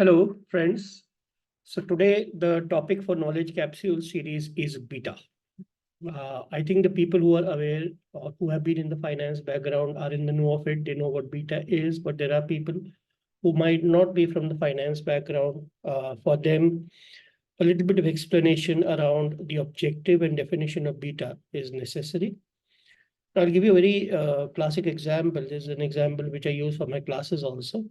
Hello, friends. So today the topic for Knowledge Capsule series is beta. I think the people who are aware or who have been in the finance background are in the know of it. They know what beta is, but there are people who might not be from the finance background. For them, a little bit of explanation around the objective and definition of beta is necessary. I'll give you a very classic example. This is an example which I use for my classes also.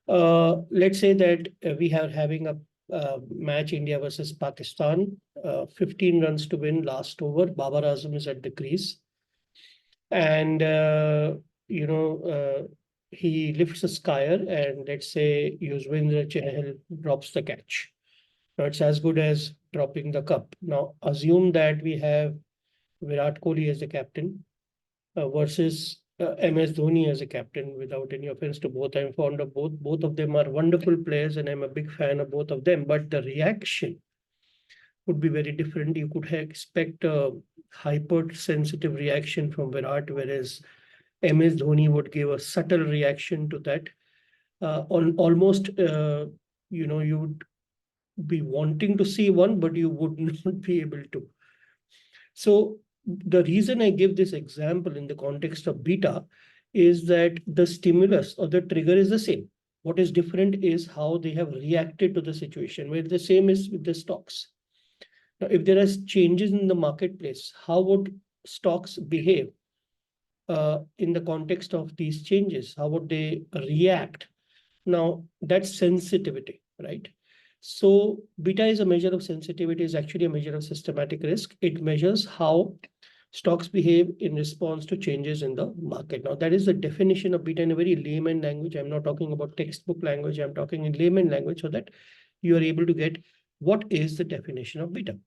Let's say that we are having a match India versus Pakistan, 15 runs to win last over. Babar Azam is at the crease. And, you know, he lifts a skier and let's say Yuzvendra Chahal drops the catch. Now it's as good as dropping the cup. Now assume that we have Virat Kohli as the captain versus MS Dhoni as a captain. Without any offense to both, I'm fond of both. Both of them are wonderful players, and I'm a big fan of both of them. But the reaction would be very different. You could expect a hypersensitive reaction from Virat, whereas MS Dhoni would give a subtle reaction to that. On almost, you would be wanting to see one, but you would not be able to. So the reason I give this example in the context of beta is that the stimulus or the trigger is the same. What is different is how they have reacted to the situation, where the same is with the stocks. Now, if there are changes in the marketplace, how would stocks behave in the context of these changes? How would they react? Now, that's sensitivity, right? So beta is a measure of sensitivity, is actually a measure of systematic risk. It measures how stocks behave in response to changes in the market. Now, that is the definition of beta in a very layman language. I'm not talking about textbook language. I'm talking in layman language so that you are able to get what is the definition of beta.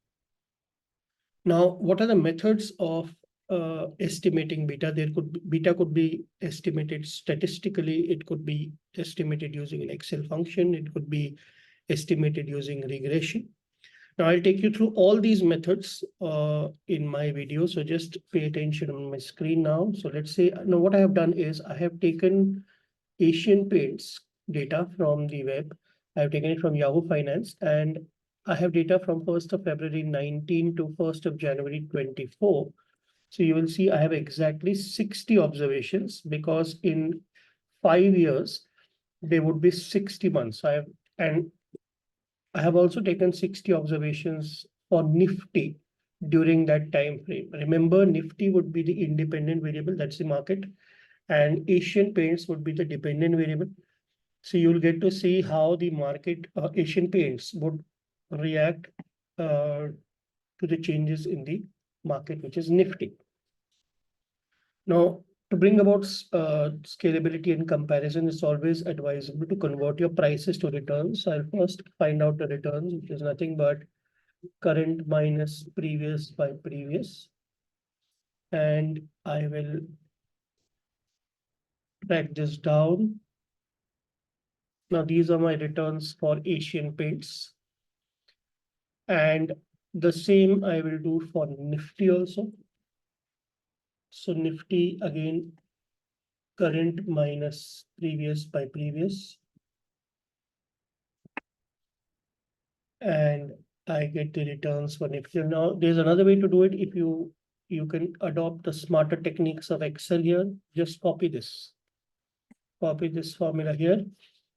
Now, what are the methods of estimating beta? Beta could be estimated statistically. It could be estimated using an Excel function. It could be estimated using regression. Now I'll take you through all these methods in my video. So just pay attention on my screen now. So let's say, now what I have done is I have taken Asian Paints data from the web. I have taken it from Yahoo Finance and I have data from 1st of February 19 to 1st of January 24. So you will see I have exactly 60 observations because in 5 years, there would be 60 months. I have also taken 60 observations for Nifty during that time frame. Remember, Nifty would be the independent variable, that's the market, and Asian Paints would be the dependent variable. So you'll get to see how the market, Asian Paints would react to the changes in the market, which is Nifty. Now, to bring about scalability and comparison, it's always advisable to convert your prices to returns. So I'll first find out the returns, which is nothing but current minus previous by previous. And I will drag this down. Now, these are my returns for Asian Paints. And the same I will do for Nifty also. So Nifty again, current minus previous by previous. And I get the returns for Nifty. Now, there's another way to do it. If you can adopt the smarter techniques of Excel here, just copy this formula here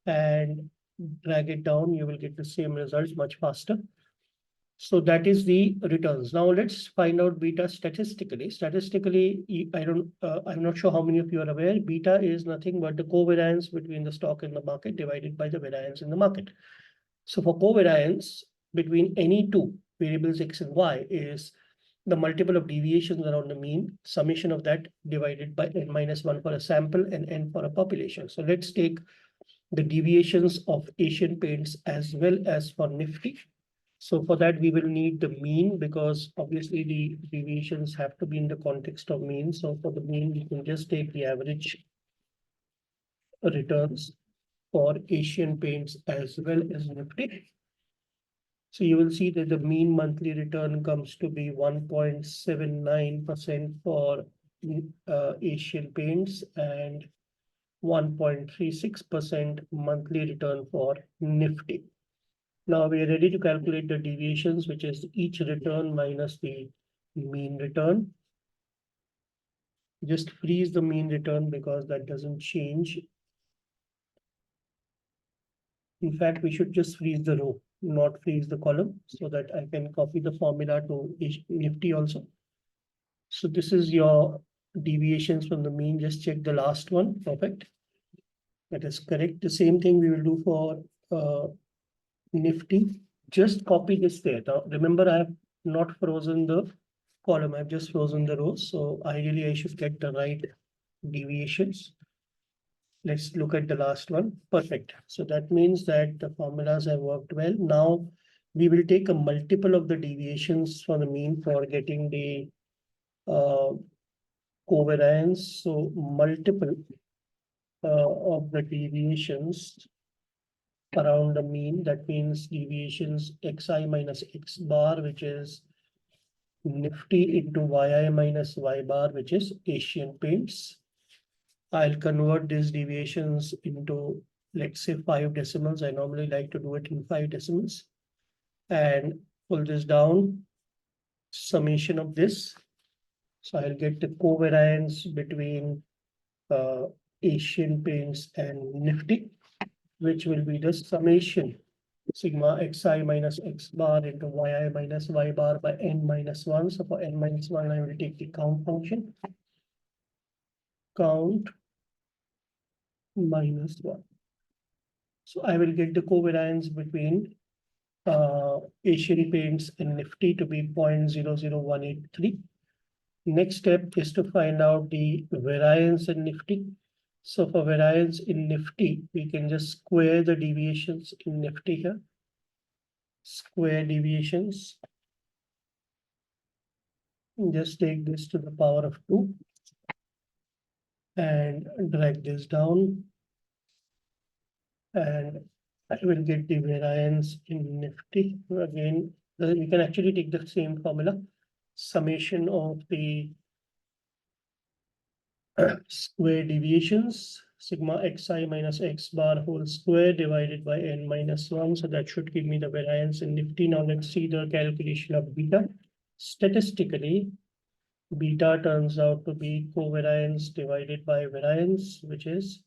and drag it down. You will get the same results much faster. So that is the returns. Now let's find out beta statistically. Statistically, I'm not sure how many of you are aware. Beta is nothing but the covariance between the stock and the market divided by the variance in the market. So for covariance between any two variables X and Y is the multiple of deviations around the mean, summation of that divided by n minus 1 for a sample and n for a population. So let's take the deviations of Asian Paints as well as for Nifty. So for that, we will need the mean because obviously the deviations have to be in the context of mean. So for the mean, we can just take the average returns for Asian Paints as well as Nifty. So you will see that the mean monthly return comes to be 1.79% for Asian Paints and 1.36% monthly return for Nifty. Now we are ready to calculate the deviations, which is each return minus the mean return. Just freeze the mean return because that doesn't change. In fact, we should just freeze the row, not freeze the column, so that I can copy the formula to Nifty also. So this is your deviations from the mean. Just check the last one. Perfect. That is correct. The same thing we will do for Nifty. Just copy this there. Now, remember, I have not frozen the column. I've just frozen the rows. So ideally, I should get the right deviations. Let's look at the last one. Perfect. So that means that the formulas have worked well. Now we will take a multiple of the deviations from the mean for getting the covariance. So multiple of the deviations around the mean. That means deviations xi minus x bar, which is Nifty, into yi minus y bar, which is Asian Paints. I'll convert these deviations into, let's say, 5 decimals. I normally like to do it in 5 decimals. And pull this down, summation of this. So I'll get the covariance between Asian Paints and Nifty, which will be the summation sigma xi minus x bar into yi minus y bar by n minus 1. So for n minus 1, I will take the count function. Count minus 1. So I will get the covariance between Asian Paints and Nifty to be 0.00183. Next step is to find out the variance in Nifty. So for variance in Nifty, we can just square the deviations in Nifty here. Square deviations. Just take this to the power of 2 and drag this down. And I will get the variance in Nifty. Again, we can actually take the same formula. Summation of the square deviations, sigma xi minus x bar whole square divided by n minus 1. So that should give me the variance in Nifty. Now let's see the calculation of beta. Statistically, beta turns out to be covariance divided by variance, which is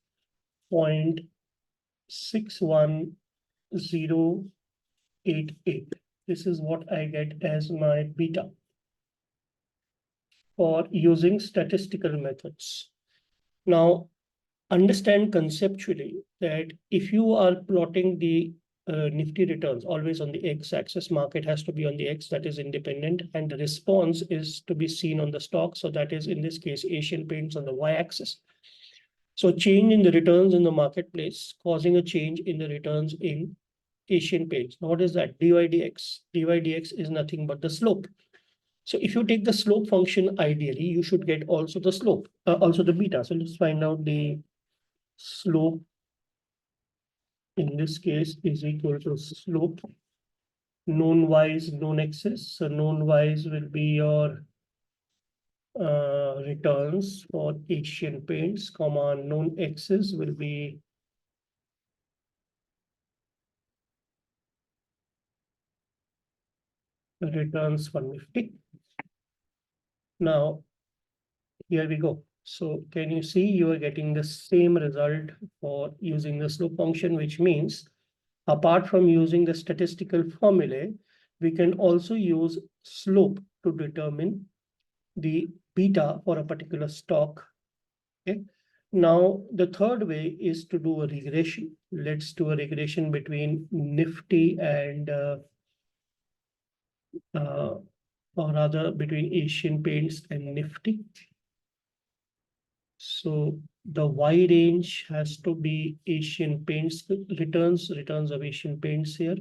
0.61088. This is what I get as my beta for using statistical methods. Now, understand conceptually that if you are plotting the Nifty returns always on the x-axis, market has to be on the x, that is independent, and the response is to be seen on the stock. So that is, in this case, Asian Paints on the y-axis. So change in the returns in the marketplace causing a change in the returns in Asian Paints. Now, what is that? dy dx. dy dx is nothing but the slope. So if you take the slope function, ideally, you should get also the slope, also the beta. So let's find out the slope. In this case is equal to slope known y's, known x's. So known y's will be your returns for Asian Paints, comma known x's will be returns for Nifty. Now, here we go. So can you see you are getting the same result for using the slope function, which means apart from using the statistical formulae, we can also use slope to determine the beta for a particular stock. Okay. Now, the third way is to do a regression. Let's do a regression between Nifty and or rather between Asian Paints and Nifty. So the Y range has to be Asian Paints returns of Asian Paints here.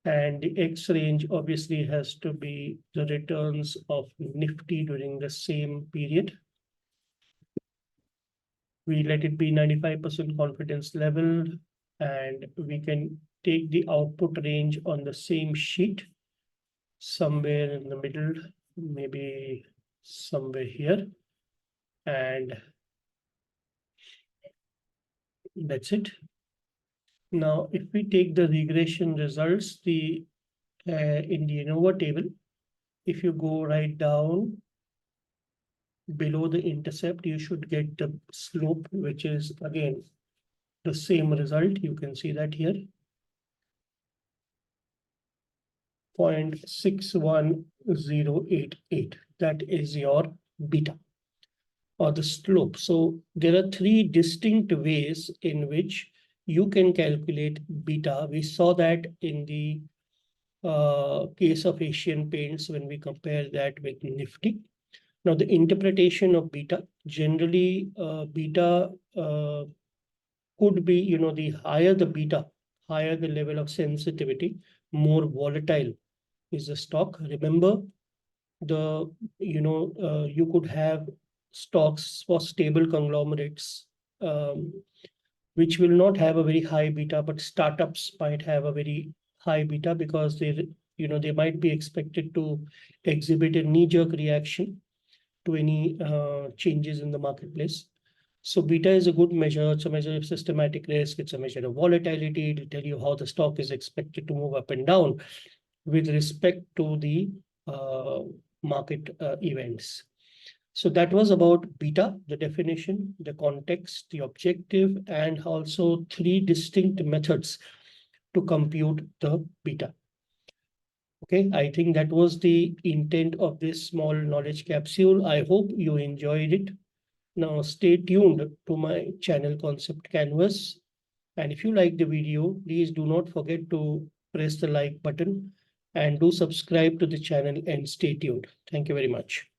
And the X range obviously has to be the returns of Nifty during the same period. We let it be 95% confidence level, and we can take the output range on the same sheet, somewhere in the middle, maybe somewhere here. And That's it. Now, if we take the regression results, in the ANOVA table, if you go right down below the intercept, you should get the slope, which is again the same result. You can see that here. 0.61088. That is your beta or the slope. So there are three distinct ways in which you can calculate beta. We saw that in the case of Asian Paints when we compare that with Nifty. Now, the interpretation of beta, generally beta could be, the higher the beta, higher the level of sensitivity, more volatile is the stock. Remember, you could have stocks for stable conglomerates, um, which will not have a very high beta, but startups might have a very high beta because they might be expected to exhibit a knee-jerk reaction to any changes in the marketplace. So beta is a good measure. It's a measure of systematic risk. It's a measure of volatility. It'll tell you how the stock is expected to move up and down with respect to the market events. So that was about beta, the definition, the context, the objective, and also three distinct methods to compute the beta. Okay, I think that was the intent of this small knowledge capsule. I hope you enjoyed it. Now stay tuned to my channel Concept Canvas. And if you like the video, please do not forget to press the like button and do subscribe to the channel and stay tuned. Thank you very much.